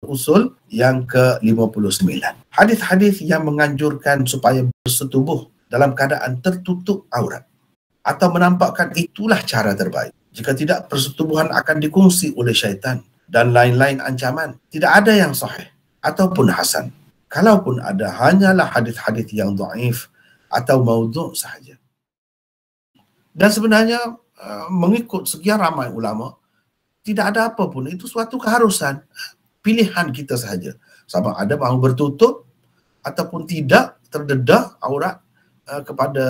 usul yang ke-59. Hadis-hadis yang menganjurkan supaya bersetubuh dalam keadaan tertutup aurat atau menampakkan itulah cara terbaik. Jika tidak, persetubuhan akan dikongsi oleh syaitan dan lain-lain ancaman. Tidak ada yang sahih ataupun hasan. Kalaupun ada, hanyalah hadis-hadis yang dhaif atau maudhu' sahaja. Dan sebenarnya mengikut sekian ramai ulama, tidak ada apa pun, itu suatu keharusan, pilihan kita sahaja. Sama ada mahu bertutup ataupun tidak, terdedah aurat kepada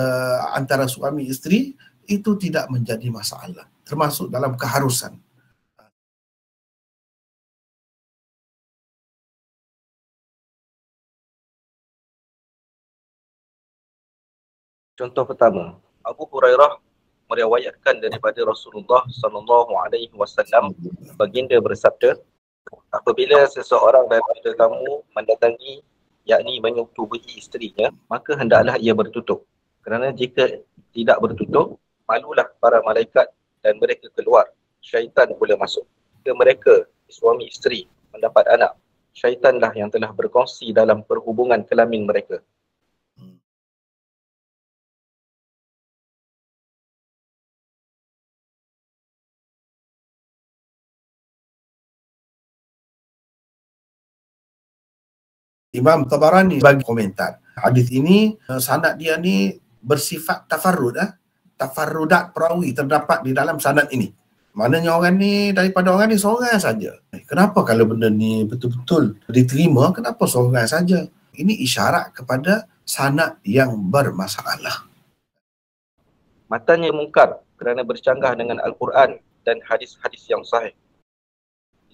antara suami isteri, itu tidak menjadi masalah, termasuk dalam keharusan. Contoh pertama, Abu Hurairah meriwayatkan daripada Rasulullah sallallahu alaihi wasallam, baginda bersabda, apabila seseorang daripada kamu mendatangi, yakni menyetubuhi isterinya, maka hendaklah ia bertutup. Kerana jika tidak bertutup, malulah para malaikat dan mereka keluar. Syaitan pula masuk. Jika mereka, suami isteri, mendapat anak, syaitanlah yang telah berkongsi dalam perhubungan kelamin mereka. Imam Tabarani bagi komentar. Hadis ini, sanad dia ni bersifat tafarrud. Tafarrudat perawi terdapat di dalam sanad ini. Maknanya orang ni, daripada orang ni seorang saja. Kenapa kalau benda ni betul-betul diterima, kenapa seorang saja? Ini isyarat kepada sanad yang bermasalah. Matanya mungkar kerana bercanggah dengan Al-Quran dan hadis-hadis yang sahih.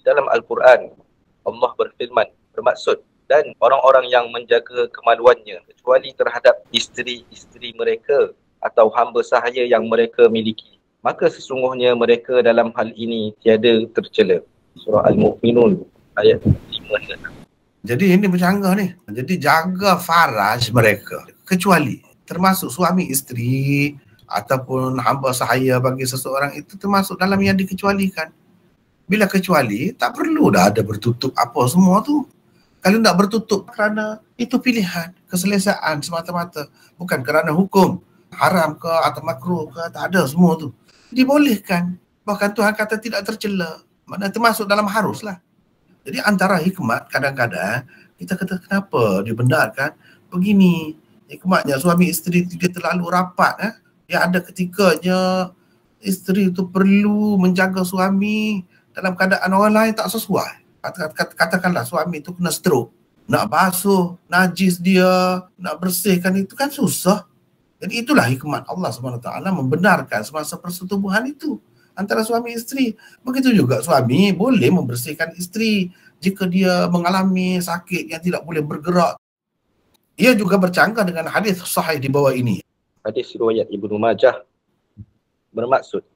Di dalam Al-Quran, Allah berfirman, bermaksud, dan orang-orang yang menjaga kemaluannya kecuali terhadap isteri-isteri mereka atau hamba sahaya yang mereka miliki, maka sesungguhnya mereka dalam hal ini tiada tercela. Surah Al-Mu'minun ayat 5. Jadi ini bercanggah ni. Jadi jaga faraj mereka, kecuali termasuk suami isteri ataupun hamba sahaya bagi seseorang, itu termasuk dalam yang dikecualikan. Bila kecuali, tak perlu dah ada bertutup apa semua tu. Kalau nak bertutup kerana itu pilihan, keselesaan semata-mata, bukan kerana hukum haram ke atau makruh ke, tak ada semua tu. Dibolehkan. Bahkan Tuhan kata tidak tercela. Maknanya termasuk dalam harus lah. Jadi antara hikmat, kadang-kadang kita kata kenapa dibenarkan begini. Hikmatnya suami isteri dia terlalu rapat. Dia ada ketikanya isteri itu perlu menjaga suami dalam keadaan orang lain tak sesuai. Katakanlah suami itu kena stroke, nak basuh najis dia, nak bersihkan itu kan susah. Jadi itulah hikmat Allah SWT membenarkan semasa persetubuhan itu antara suami isteri. Begitu juga suami boleh membersihkan isteri jika dia mengalami sakit yang tidak boleh bergerak. Ia juga bercanggah dengan hadis sahih di bawah ini. Hadis riwayat Ibnu Majah bermaksud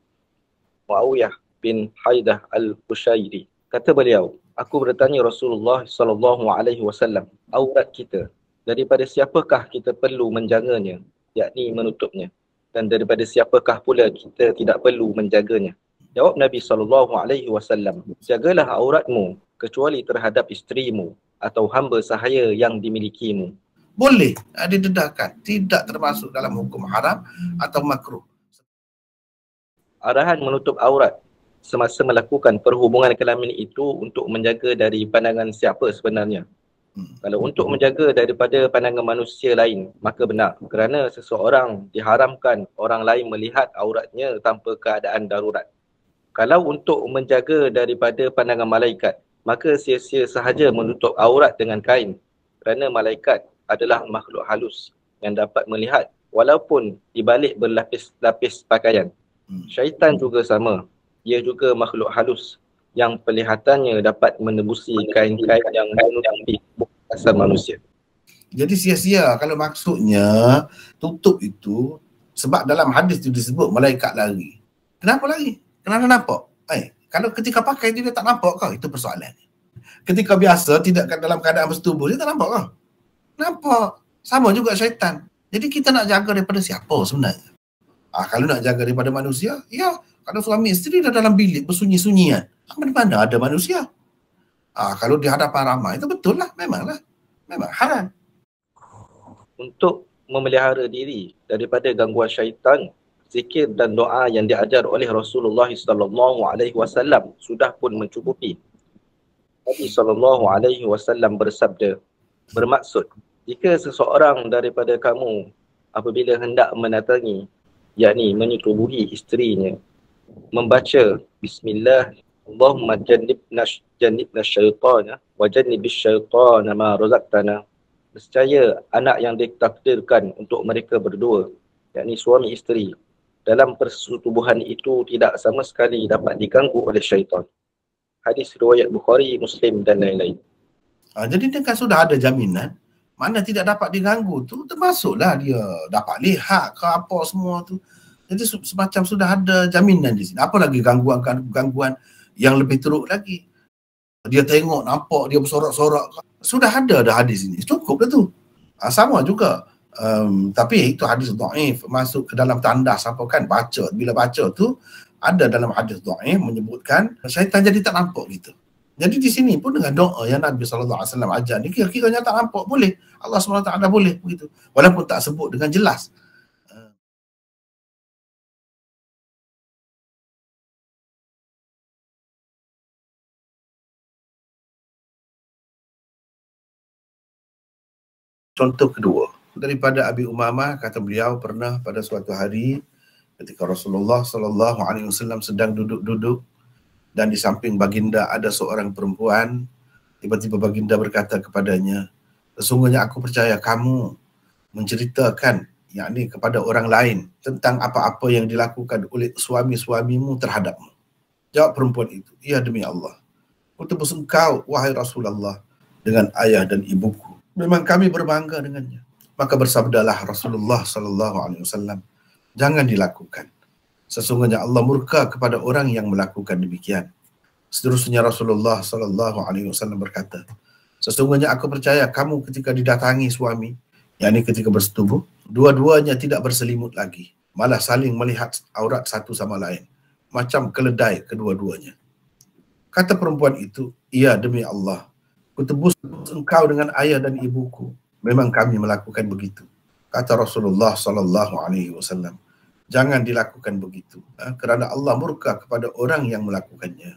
Muawiyah bin Haidah al-Qushairi. Kata beliau, aku bertanya Rasulullah sallallahu alaihi wasallam, aurat kita, daripada siapakah kita perlu menjaganya, yakni menutupnya, dan daripada siapakah pula kita tidak perlu menjaganya? Jawab Nabi sallallahu alaihi wasallam, jagalah auratmu kecuali terhadap isterimu atau hamba sahaya yang dimilikimu. Boleh didedahkan, tidak termasuk dalam hukum haram atau makruh. Arahan menutup aurat semasa melakukan perhubungan kelamin itu untuk menjaga dari pandangan siapa sebenarnya? Kalau untuk menjaga daripada pandangan manusia lain, maka benar. Kerana seseorang diharamkan orang lain melihat auratnya tanpa keadaan darurat. Kalau untuk menjaga daripada pandangan malaikat, maka sia-sia sahaja menutup aurat dengan kain. Kerana malaikat adalah makhluk halus yang dapat melihat walaupun dibalik berlapis-lapis pakaian. Syaitan juga sama. Ia juga makhluk halus yang pelihatannya dapat menembusi kain-kain yang menutupi asal manusia. Jadi sia-sia kalau maksudnya tutup itu, sebab dalam hadis itu disebut malaikat lari. Kenapa lari? Kenapa nampak? Kalau ketika pakai dia tak nampak kah? Itu persoalan. Ketika biasa tidak dalam keadaan bersetubuh, dia tak nampak kah? Nampak. Sama juga syaitan. Jadi kita nak jaga daripada siapa sebenarnya? Kalau nak jaga daripada manusia, ya, kalau suami isteri dah dalam bilik bersunyi-sunyian, mana ada manusia? Kalau di hadapan ramai itu betul lah, memang haram. Untuk memelihara diri daripada gangguan syaitan, zikir dan doa yang diajar oleh Rasulullah SAW sudah pun mencukupi. Nabi SAW bersabda, bermaksud, jika seseorang daripada kamu apabila hendak mendatangi, yakni menyetubuhi isterinya, membaca Bismillah, Allahumma jannibna syaitana wa jannibis syaitana ma razaqtana. Nescaya anak yang ditakdirkan untuk mereka berdua, yakni suami isteri, dalam persetubuhan itu tidak sama sekali dapat diganggu oleh syaitan. Hadis riwayat Bukhari, Muslim dan lain-lain. Jadi dia kan sudah ada jaminan, mana tidak dapat diganggu tu termasuklah dia dapat lihat ke apa semua tu. Jadi semacam sudah ada jaminan di sini. Apa lagi gangguan yang lebih teruk lagi? Dia tengok, nampak, dia bersorak-sorak. Sudah ada dah hadis ini. Cukup dah tu. Sama juga. Tapi itu hadis dhaif, masuk ke dalam tandas apa kan, baca. Bila baca tu, ada dalam hadis dhaif menyebutkan syaitan jadi tak nampak gitu. Jadi di sini pun dengan doa yang Nabi SAW ajar ni, kira-kiranya tak nampak boleh. Allah SWT boleh begitu. Walaupun tak sebut dengan jelas. Contoh kedua, daripada Abi Umamah, kata beliau pernah pada suatu hari ketika Rasulullah SAW sedang duduk-duduk dan di samping baginda ada seorang perempuan, tiba-tiba baginda berkata kepadanya, sesungguhnya aku percaya kamu menceritakan yakni kepada orang lain tentang apa-apa yang dilakukan oleh suami-suamimu terhadapmu. Jawab perempuan itu, ya demi Allah, aku tebus engkau wahai Rasulullah dengan ayah dan ibuku. Memang kami berbangga dengannya. Maka bersabdalah Rasulullah SAW, jangan dilakukan. Sesungguhnya Allah murka kepada orang yang melakukan demikian. Seterusnya Rasulullah SAW berkata, sesungguhnya aku percaya kamu ketika didatangi suami, yakni ketika bersetubuh, dua-duanya tidak berselimut lagi, malah saling melihat aurat satu sama lain, macam keledai kedua-duanya. Kata perempuan itu, iya demi Allah, ku tebus engkau dengan ayah dan ibuku. Memang kami melakukan begitu. Kata Rasulullah SAW, jangan dilakukan begitu, kerana Allah murka kepada orang yang melakukannya.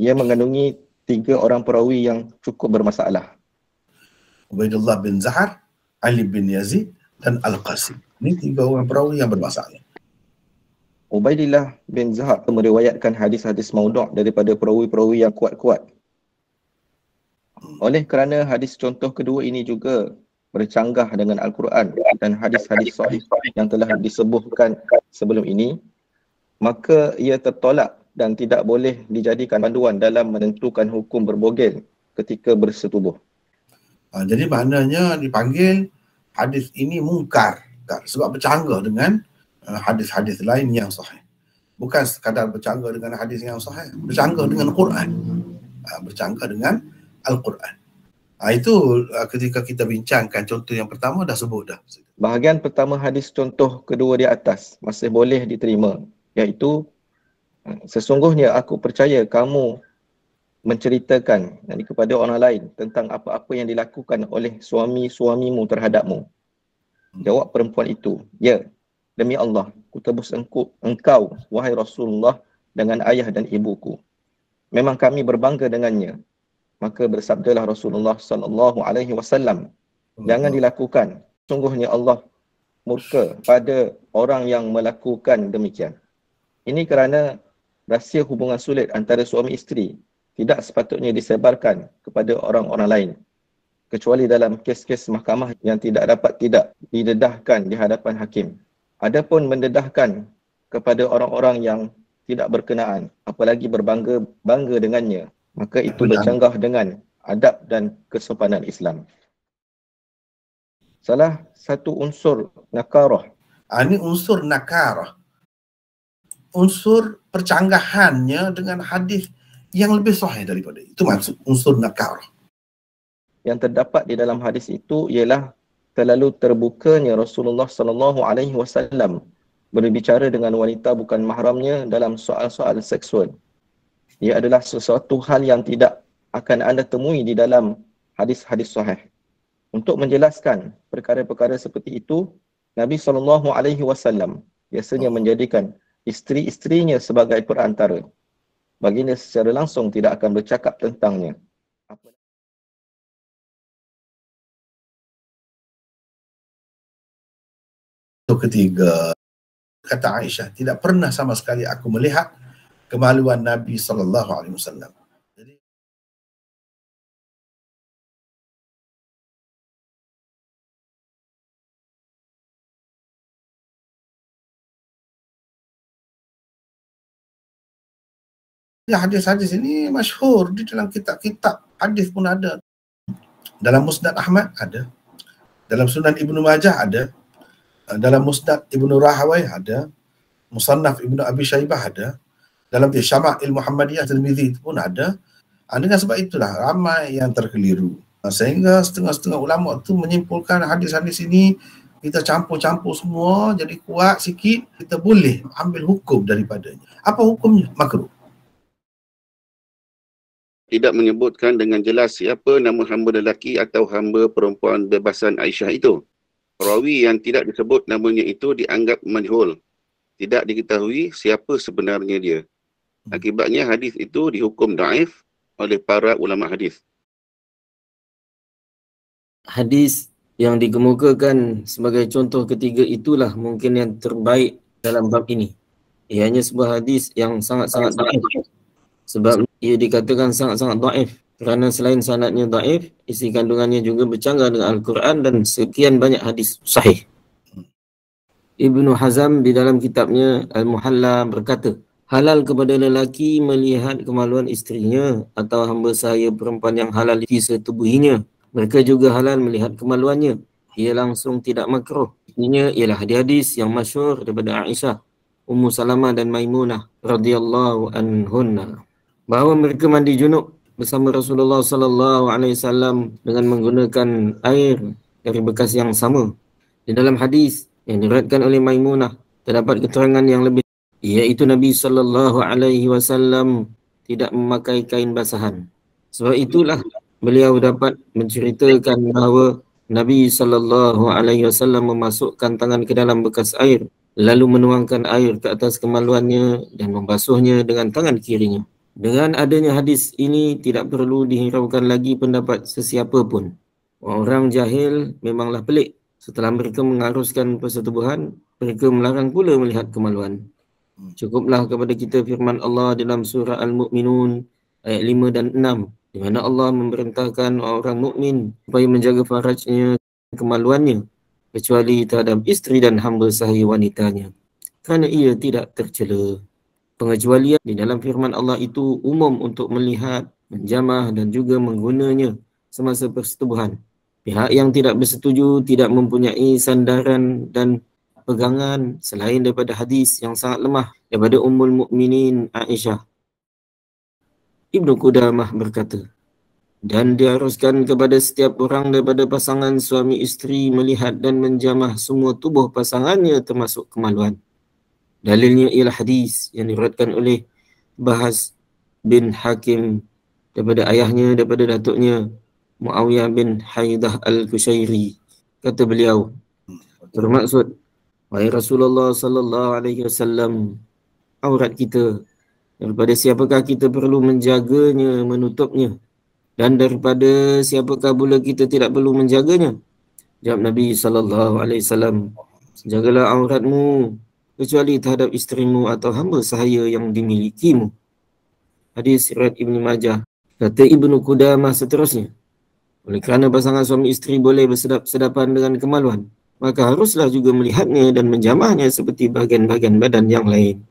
Ia mengandungi 3 orang perawi yang cukup bermasalah. Ubaidullah bin Zahar, Ali bin Yazid dan Al-Qasim. Ini 3 orang perawi yang bermasalah. Ubaidillah bin Zahar meriwayatkan hadis-hadis maudhu' daripada perawi-perawi yang kuat-kuat. Oleh kerana hadis contoh kedua ini juga bercanggah dengan Al-Quran dan hadis-hadis sahih yang telah disebutkan sebelum ini, maka ia tertolak dan tidak boleh dijadikan panduan dalam menentukan hukum berbogel ketika bersetubuh. Jadi maknanya dipanggil hadis ini mungkar sebab bercanggah dengan hadis-hadis lain yang sahih. Bukan sekadar bercanggah dengan hadis yang sahih, bercanggah dengan Quran. Bercanggah dengan Al-Quran. Itu ketika kita bincangkan contoh yang pertama dah sebut dah. Bahagian pertama hadis contoh kedua di atas masih boleh diterima, iaitu sesungguhnya aku percaya kamu menceritakan kepada orang lain tentang apa-apa yang dilakukan oleh suami-suamimu terhadapmu. Jawab perempuan itu, ya, demi Allah, ku tebus engkau wahai Rasulullah dengan ayah dan ibuku. Memang kami berbangga dengannya. Maka bersabdalah Rasulullah SAW, jangan dilakukan. Sungguhnya Allah murka pada orang yang melakukan demikian. Ini kerana rahsia hubungan sulit antara suami isteri tidak sepatutnya disebarkan kepada orang-orang lain, kecuali dalam kes-kes mahkamah yang tidak dapat tidak didedahkan di hadapan hakim. Adapun mendedahkan kepada orang-orang yang tidak berkenaan, apalagi berbangga dengannya, maka itu bercanggah dengan adab dan kesopanan Islam. Salah satu unsur nakarah. Ini unsur nakarah. Unsur percanggahannya dengan hadis yang lebih sahih daripada itu, maksud unsur nakarah. yang terdapat di dalam hadis itu ialah terlalu terbukanya Rasulullah sallallahu alaihi wasallam berbicara dengan wanita bukan mahramnya dalam soal-soal seksual. Ia adalah sesuatu hal yang tidak akan anda temui di dalam hadis-hadis sahih. Untuk menjelaskan perkara-perkara seperti itu, Nabi SAW biasanya menjadikan isteri-isterinya sebagai perantara. Baginda secara langsung tidak akan bercakap tentangnya. Ketiga, kata Aisyah, tidak pernah sama sekali aku melihat kemaluan Nabi SAW. Jadi hadis-hadis ini masyhur di dalam kitab-kitab hadis pun ada. Dalam Musnad Ahmad ada. Dalam Sunan Ibnu Majah ada. Dalam Musnad Ibnu Rahawai ada. Musannaf Ibnu Abi Syaibah ada. Dalam Syama'il Muhammadiyah Tirmizi pun ada. Dengan sebab itulah ramai yang terkeliru. Sehingga setengah-setengah ulama tu menyimpulkan hadis-hadis ini kita campur-campur semua jadi kuat sikit, kita boleh ambil hukum daripadanya. Apa hukumnya? Makruh. Tidak menyebutkan dengan jelas siapa nama hamba lelaki atau hamba perempuan bebasan Aisyah itu. Perawi yang tidak disebut namanya itu dianggap majhul. Tidak diketahui siapa sebenarnya dia. Akibatnya hadis itu dihukum dhaif oleh para ulama hadis. Hadis yang dikemukakan sebagai contoh ketiga itulah mungkin yang terbaik dalam bab ini. Ianya sebuah hadis yang sangat-sangat dhaif. Sebab ia dikatakan sangat-sangat dhaif kerana selain sanadnya dhaif, isi kandungannya juga bercanggah dengan Al-Quran dan sekian banyak hadis sahih. Ibnu Hazm di dalam kitabnya Al-Muhalla berkata, halal kepada lelaki melihat kemaluan isterinya atau hamba sahaya perempuan yang halal di setubuhinya. Mereka juga halal melihat kemaluannya. Ia langsung tidak makruh. Ini ialah hadis yang masyhur daripada Aisyah, Ummu Salamah dan Maimunah radhiyallahu anhunna, bahawa mereka mandi junub bersama Rasulullah sallallahu alaihi wasallam dengan menggunakan air dari bekas yang sama. Di dalam hadis yang diriwayatkan oleh Maimunah terdapat keterangan yang lebih, iaitu Nabi sallallahu alaihi wasallam tidak memakai kain basahan. Sebab itulah beliau dapat menceritakan bahawa Nabi sallallahu alaihi wasallam memasukkan tangan ke dalam bekas air lalu menuangkan air ke atas kemaluannya dan membasuhnya dengan tangan kirinya. Dengan adanya hadis ini tidak perlu dihiraukan lagi pendapat sesiapa pun. Orang jahil memanglah pelik. Setelah mereka mengharuskan persetubuhan, mereka melarang pula melihat kemaluan. Cukuplah kepada kita firman Allah dalam surah Al-Mu'minun ayat 5 dan 6, di mana Allah memerintahkan orang mukmin supaya menjaga farajnya, kemaluannya, kecuali terhadap isteri dan hamba sahaya wanitanya, kerana ia tidak tercela. Pengecualian di dalam firman Allah itu umum untuk melihat, menjamah dan juga menggunanya semasa persetubuhan. Pihak yang tidak bersetuju tidak mempunyai sandaran dan pegangan selain daripada hadis yang sangat lemah daripada Ummul Mukminin Aisyah. Ibnu Qudamah berkata, dan diharuskan kepada setiap orang daripada pasangan suami isteri melihat dan menjamah semua tubuh pasangannya termasuk kemaluan. Dalilnya ialah hadis yang diriwayatkan oleh Bahas bin Hakim daripada ayahnya, daripada datuknya Muawiyah bin Haidah Al-Kushairi. Kata beliau, bermaksud, wahai Rasulullah sallallahu alaihi wasallam, aurat kita, daripada siapakah kita perlu menjaganya, menutupnya, dan daripada siapakah pula kita tidak perlu menjaganya? Jawab Nabi sallallahu alaihi wasallam, jagalah auratmu kecuali terhadap isterimu atau hamba sahaya yang dimilikimu. Hadis riwayat Ibnu Majah. Kata Ibnu Qudamah seterusnya, oleh kerana pasangan suami isteri boleh bersedap-sedapan dengan kemaluan, maka haruslah juga melihatnya dan menjamahnya seperti bahagian-bahagian badan yang lain.